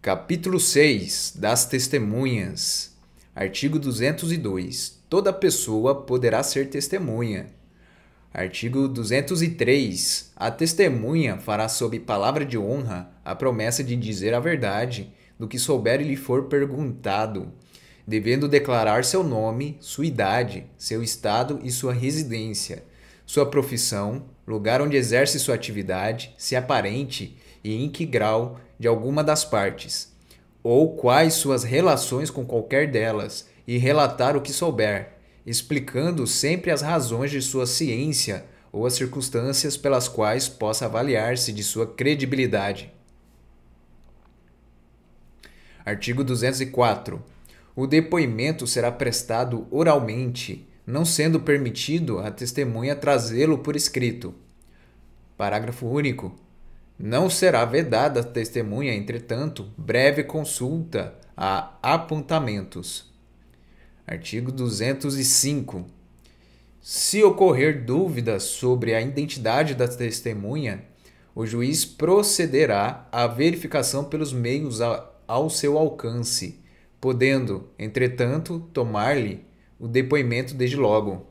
Capítulo 6 das Testemunhas. Artigo 202. Toda pessoa poderá ser testemunha. Artigo 203. A testemunha fará sob palavra de honra a promessa de dizer a verdade do que souber e lhe for perguntado, devendo declarar seu nome, sua idade, seu estado e sua residência, sua profissão, lugar onde exerce sua atividade, se é parente e em que grau de alguma das partes, ou quais suas relações com qualquer delas, e relatar o que souber, explicando sempre as razões de sua ciência ou as circunstâncias pelas quais possa avaliar-se de sua credibilidade. Artigo 204. O depoimento será prestado oralmente, não sendo permitido à testemunha trazê-lo por escrito. Parágrafo único. Não será vedada à testemunha, entretanto, breve consulta a apontamentos. Artigo 205. Se ocorrer dúvidas sobre a identidade da testemunha, o juiz procederá à verificação pelos meios ao seu alcance, podendo, entretanto, tomar-lhe o depoimento desde logo.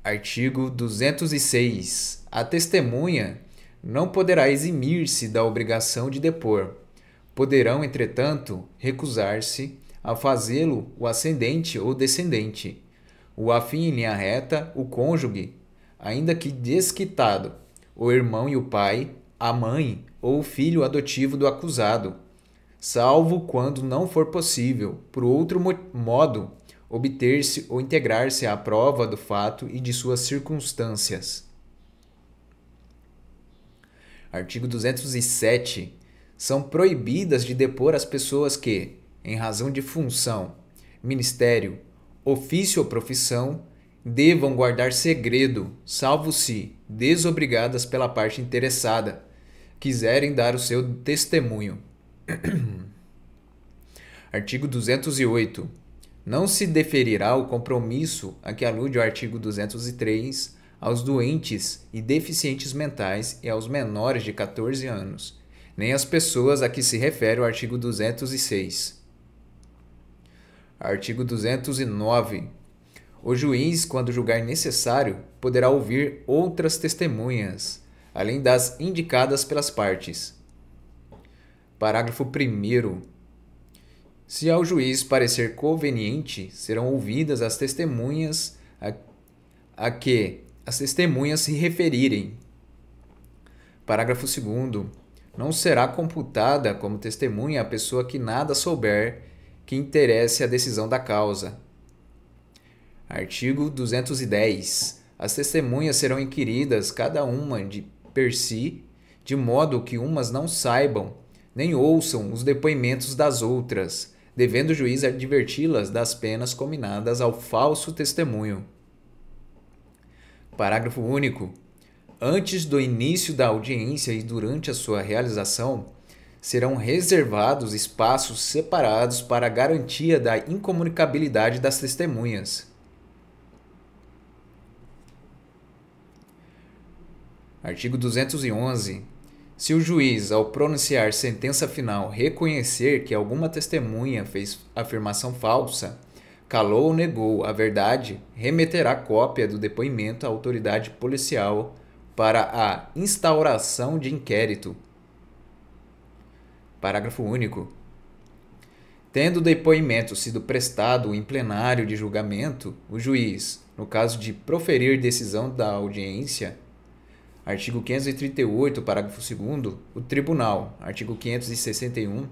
Artigo 206. A testemunha não poderá eximir-se da obrigação de depor. Poderão, entretanto, recusar-se a fazê-lo o ascendente ou descendente, o afim em linha reta, o cônjuge, ainda que desquitado, o irmão e o pai, a mãe ou o filho adotivo do acusado, salvo quando não for possível, por outro modo, obter-se ou integrar-se à prova do fato e de suas circunstâncias. Artigo 207. São proibidas de depor as pessoas que, em razão de função, ministério, ofício ou profissão, devam guardar segredo, salvo se, desobrigadas pela parte interessada, quiserem dar o seu testemunho. Artigo 208. Não se deferirá o compromisso a que alude o artigo 203 aos doentes e deficientes mentais e aos menores de 14 anos, nem às pessoas a que se refere o artigo 206. Artigo 209. O juiz, quando julgar necessário, poderá ouvir outras testemunhas, além das indicadas pelas partes. Parágrafo 1º. Se ao juiz parecer conveniente, serão ouvidas as testemunhas a que as testemunhas se referirem. Parágrafo 2º. Não será computada como testemunha a pessoa que nada souber que interesse a decisão da causa. Artigo 210. As testemunhas serão inquiridas cada uma de per si, de modo que umas não saibam, nem ouçam os depoimentos das outras, devendo o juiz adverti-las das penas cominadas ao falso testemunho. Parágrafo único. Antes do início da audiência e durante a sua realização, serão reservados espaços separados para a garantia da incomunicabilidade das testemunhas. Artigo 211. Se o juiz, ao pronunciar sentença final, reconhecer que alguma testemunha fez afirmação falsa, calou ou negou a verdade, remeterá cópia do depoimento à autoridade policial para a instauração de inquérito. Parágrafo único. Tendo o depoimento sido prestado em plenário de julgamento, o juiz, no caso de proferir decisão da audiência, artigo 538, parágrafo 2º, o tribunal, artigo 561,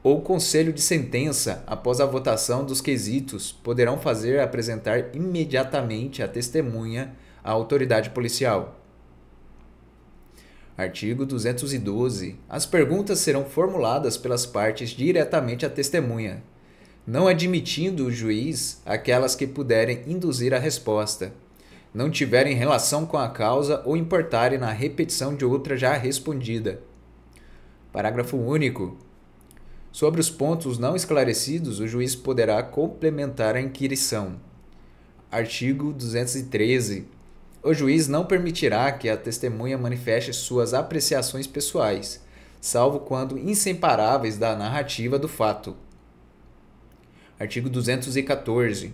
ou conselho de sentença, após a votação dos quesitos, poderão fazer apresentar imediatamente a testemunha à autoridade policial. Artigo 212. As perguntas serão formuladas pelas partes diretamente à testemunha, não admitindo o juiz aquelas que puderem induzir a resposta, não tiverem relação com a causa ou importarem na repetição de outra já respondida. Parágrafo único. Sobre os pontos não esclarecidos, o juiz poderá complementar a inquirição. Artigo 213. O juiz não permitirá que a testemunha manifeste suas apreciações pessoais, salvo quando inseparáveis da narrativa do fato. Artigo 214.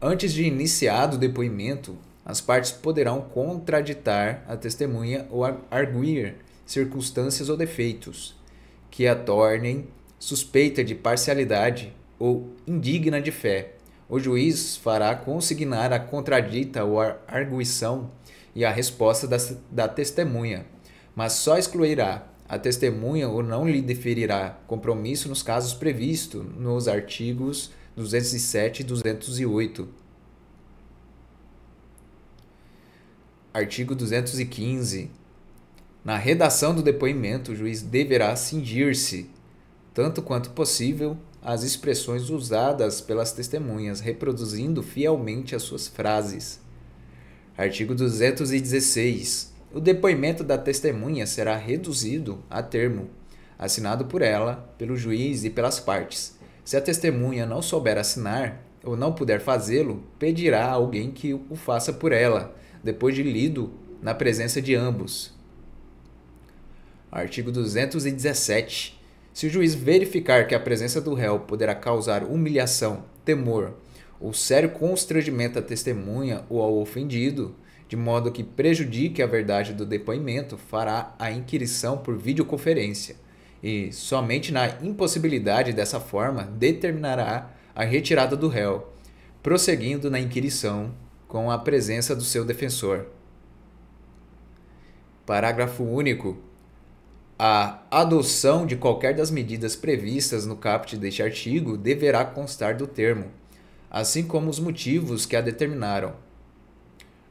Antes de iniciado o depoimento, as partes poderão contraditar a testemunha ou arguir circunstâncias ou defeitos que a tornem suspeita de parcialidade ou indigna de fé. O juiz fará consignar a contradita ou a arguição e a resposta da testemunha, mas só excluirá a testemunha ou não lhe deferirá compromisso nos casos previstos nos artigos 207 e 208. Artigo 215. Na redação do depoimento, o juiz deverá cingir-se, tanto quanto possível, às expressões usadas pelas testemunhas, reproduzindo fielmente as suas frases. Artigo 216. O depoimento da testemunha será reduzido a termo, assinado por ela, pelo juiz e pelas partes. Se a testemunha não souber assinar ou não puder fazê-lo, pedirá a alguém que o faça por ela, depois de lido na presença de ambos. Artigo 217. Se o juiz verificar que a presença do réu poderá causar humilhação, temor ou sério constrangimento à testemunha ou ao ofendido, de modo que prejudique a verdade do depoimento, fará a inquirição por videoconferência e, somente na impossibilidade dessa forma, determinará a retirada do réu, prosseguindo na inquirição com a presença do seu defensor. Parágrafo único. A adoção de qualquer das medidas previstas no caput deste artigo deverá constar do termo, assim como os motivos que a determinaram.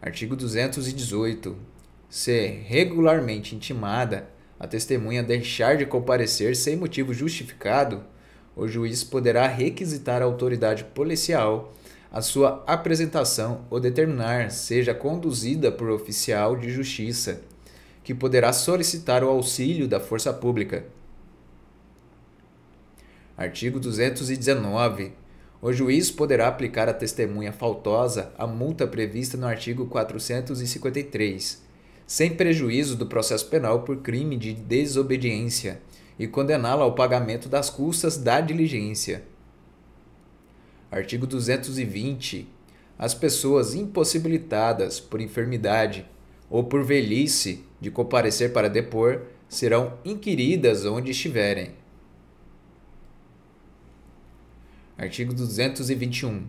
Artigo 218. Se regularmente intimada, a testemunha deixar de comparecer sem motivo justificado, o juiz poderá requisitar à autoridade policial a sua apresentação ou determinar seja conduzida por oficial de justiça, que poderá solicitar o auxílio da força pública. Artigo 219. O juiz poderá aplicar à testemunha faltosa a multa prevista no artigo 453, sem prejuízo do processo penal por crime de desobediência, e condená-la ao pagamento das custas da diligência. Artigo 220. As pessoas impossibilitadas por enfermidade ou por velhice de comparecer para depor serão inquiridas onde estiverem. Artigo 221.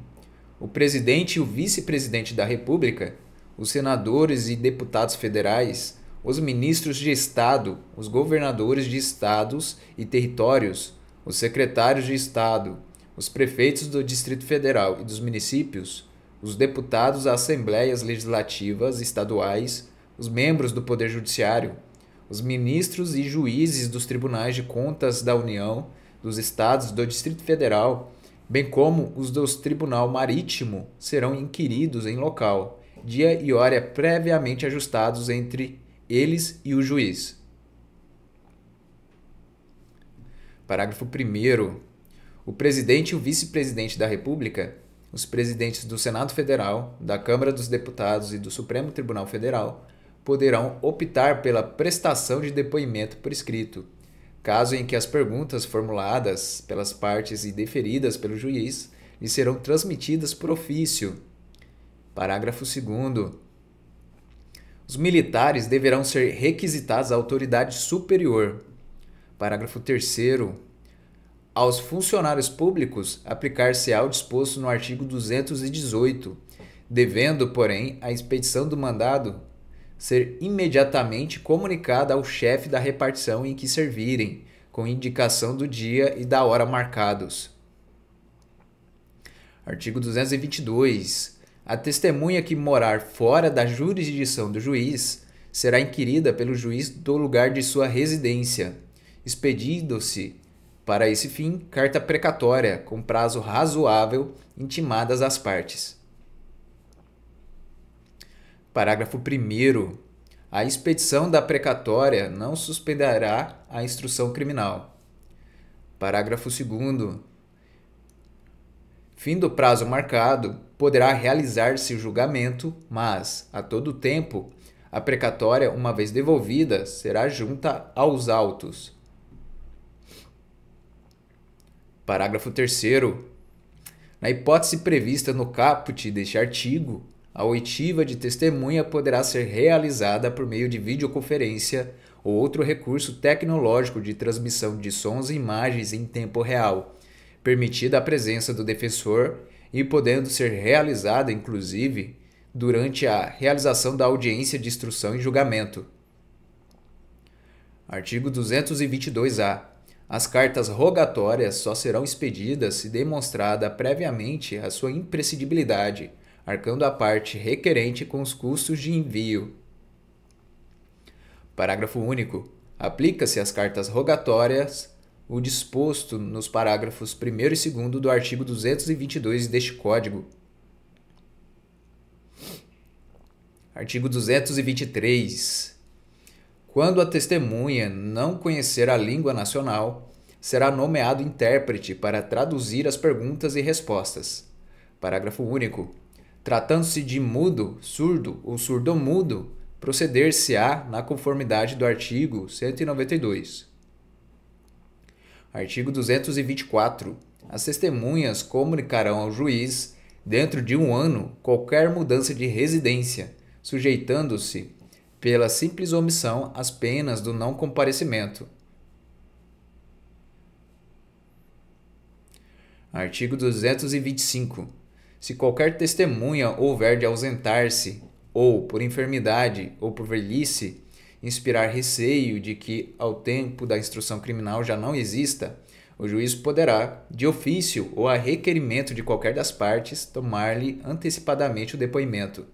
O presidente e o vice-presidente da República, os senadores e deputados federais, os ministros de Estado, os governadores de estados e territórios, os secretários de Estado, os prefeitos do Distrito Federal e dos municípios, os deputados às assembleias legislativas estaduais, os membros do Poder Judiciário, os ministros e juízes dos tribunais de contas da União, dos estados do Distrito Federal, bem como os do Tribunal Marítimo, serão inquiridos em local, dia e hora previamente ajustados entre eles e o juiz. Parágrafo 1º. O presidente e o vice-presidente da República, os presidentes do Senado Federal, da Câmara dos Deputados e do Supremo Tribunal Federal, poderão optar pela prestação de depoimento por escrito, caso em que as perguntas formuladas pelas partes e deferidas pelo juiz lhe serão transmitidas por ofício. Parágrafo 2º. Os militares deverão ser requisitados à autoridade superior. Parágrafo 3º. Aos funcionários públicos aplicar-se-á o disposto no artigo 218, devendo, porém, a expedição do mandado ser imediatamente comunicada ao chefe da repartição em que servirem, com indicação do dia e da hora marcados. Artigo 222. A testemunha que morar fora da jurisdição do juiz será inquirida pelo juiz do lugar de sua residência, expedindo-se, para esse fim, carta precatória, com prazo razoável, intimadas às partes. Parágrafo 1º. A expedição da precatória não suspenderá a instrução criminal. Parágrafo 2º. Fim do prazo marcado, poderá realizar-se o julgamento, mas, a todo tempo, a precatória, uma vez devolvida, será junta aos autos. Parágrafo 3º. Na hipótese prevista no caput deste artigo, a oitiva de testemunha poderá ser realizada por meio de videoconferência ou outro recurso tecnológico de transmissão de sons e imagens em tempo real, permitida a presença do defensor e podendo ser realizada, inclusive, durante a realização da audiência de instrução e julgamento. Artigo 222-A. As cartas rogatórias só serão expedidas se demonstrada previamente a sua imprescindibilidade, arcando a parte requerente com os custos de envio. Parágrafo único. Aplica-se às cartas rogatórias o disposto nos parágrafos 1º e 2º do artigo 222 deste Código. Artigo 223. Quando a testemunha não conhecer a língua nacional, será nomeado intérprete para traduzir as perguntas e respostas. Parágrafo único. Tratando-se de mudo, surdo ou surdo-mudo, proceder-se-á na conformidade do artigo 192. Artigo 224. As testemunhas comunicarão ao juiz, dentro de 1 ano, qualquer mudança de residência, sujeitando-se, pela simples omissão, às penas do não comparecimento. Artigo 225. Se qualquer testemunha houver de ausentar-se, ou por enfermidade ou por velhice, inspirar receio de que, ao tempo da instrução criminal, já não exista, o juiz poderá, de ofício ou a requerimento de qualquer das partes, tomar-lhe antecipadamente o depoimento.